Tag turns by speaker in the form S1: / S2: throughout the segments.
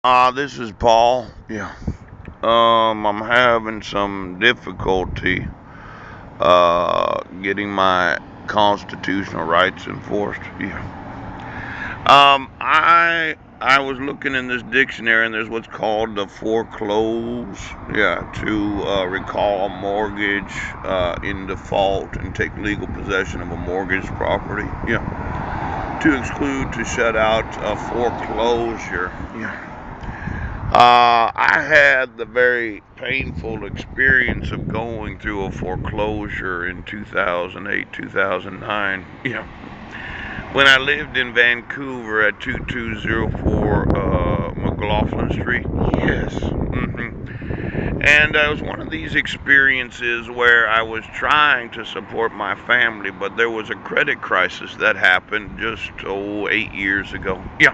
S1: This is Paul. Yeah. I'm having some difficulty getting my constitutional rights enforced. Yeah. I was looking in this dictionary, and there's what's called the foreclose. Yeah, to recall a mortgage in default and take legal possession of a mortgage property. Yeah. To exclude, to shut out a foreclosure. Yeah. I had the very painful experience of going through a foreclosure in 2008, 2009. Yeah. When I lived in Vancouver at 2204 McLaughlin Street. Yes. And it was one of these experiences where I was trying to support my family, but there was a credit crisis that happened just, 8 years ago. Yeah.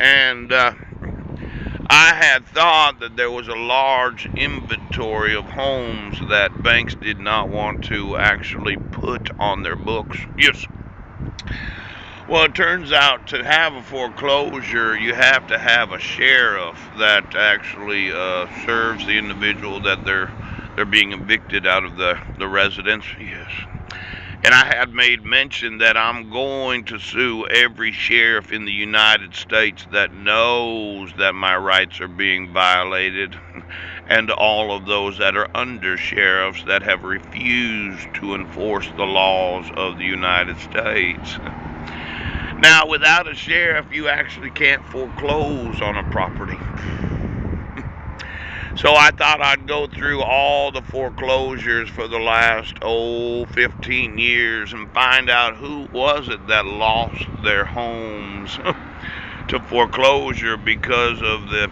S1: And I had thought that there was a large inventory of homes that banks did not want to actually put on their books. Yes. Well, it turns out to have a foreclosure, you have to have a sheriff that actually serves the individual that they're being evicted out of the residence. Yes. And I had made mention that I'm going to sue every sheriff in the United States that knows that my rights are being violated, and all of those that are under sheriffs that have refused to enforce the laws of the United States. Now, without a sheriff, you actually can't foreclose on a property. So I thought I'd go through all the foreclosures for the last 15 years and find out who was it that lost their homes to foreclosure because of the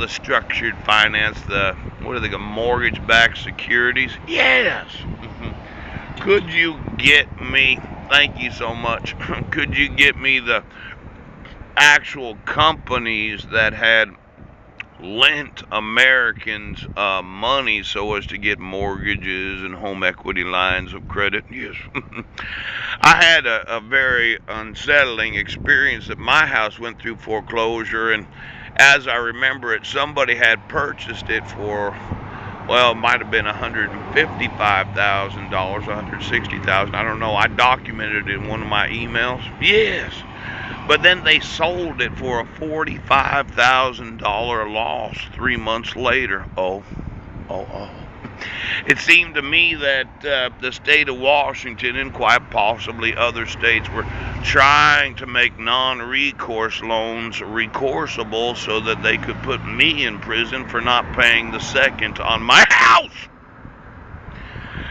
S1: structured finance, the what are they, mortgage-backed securities? Yes. Could you get me? Thank you so much. Could you get me the actual companies that had lent Americans money so as to get mortgages and home equity lines of credit? Yes. I had a very unsettling experience that my house went through foreclosure, and as I remember it, somebody had purchased it for, well, it might have been $155,000, $160,000. I don't know. I documented it in one of my emails. Yes. But then they sold it for a $45,000 loss 3 months later. Oh. It seemed to me that the state of Washington and quite possibly other states were trying to make non-recourse loans recourseable so that they could put me in prison for not paying the second on my house.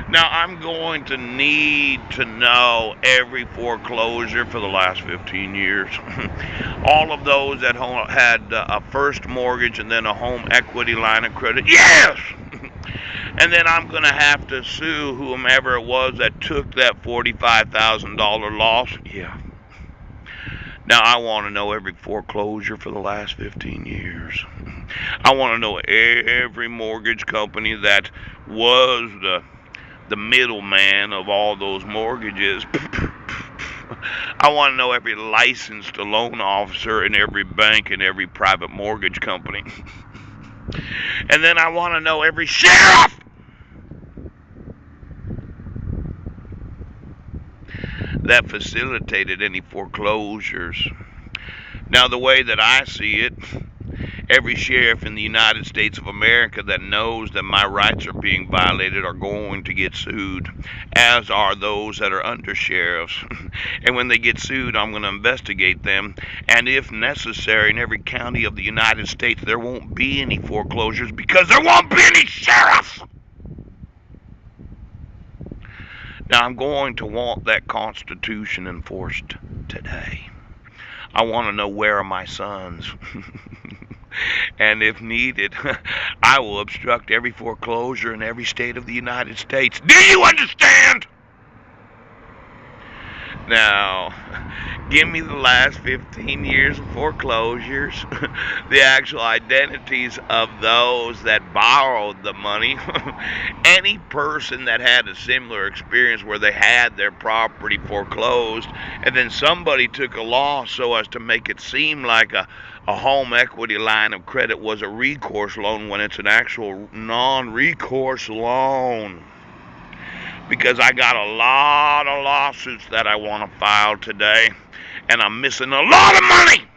S1: Now, I'm going to need to know every foreclosure for the last 15 years. All of those that had a first mortgage and then a home equity line of credit. Yes! And then I'm going to have to sue whomever it was that took that $45,000 loss. Yeah. Now, I want to know every foreclosure for the last 15 years. I want to know every mortgage company that was the middleman of all those mortgages. I want to know every licensed loan officer in every bank and every private mortgage company. And then I want to know every sheriff that facilitated any foreclosures. Now, the way that I see it, every sheriff in the United States of America that knows that my rights are being violated are going to get sued, as are those that are under sheriffs. And when they get sued, I'm going to investigate them. And if necessary, in every county of the United States, there won't be any foreclosures because there won't be any sheriffs. Now, I'm going to want that Constitution enforced today. I want to know where are my sons. And if needed, I will obstruct every foreclosure in every state of the United States. Do you understand? Now, give me the last 15 years of foreclosures, the actual identities of those that borrowed the money. Any person that had a similar experience where they had their property foreclosed and then somebody took a loss so as to make it seem like a home equity line of credit was a recourse loan when it's an actual non recourse loan, because I got a lot of lawsuits that I want to file today, and I'm missing a lot of money.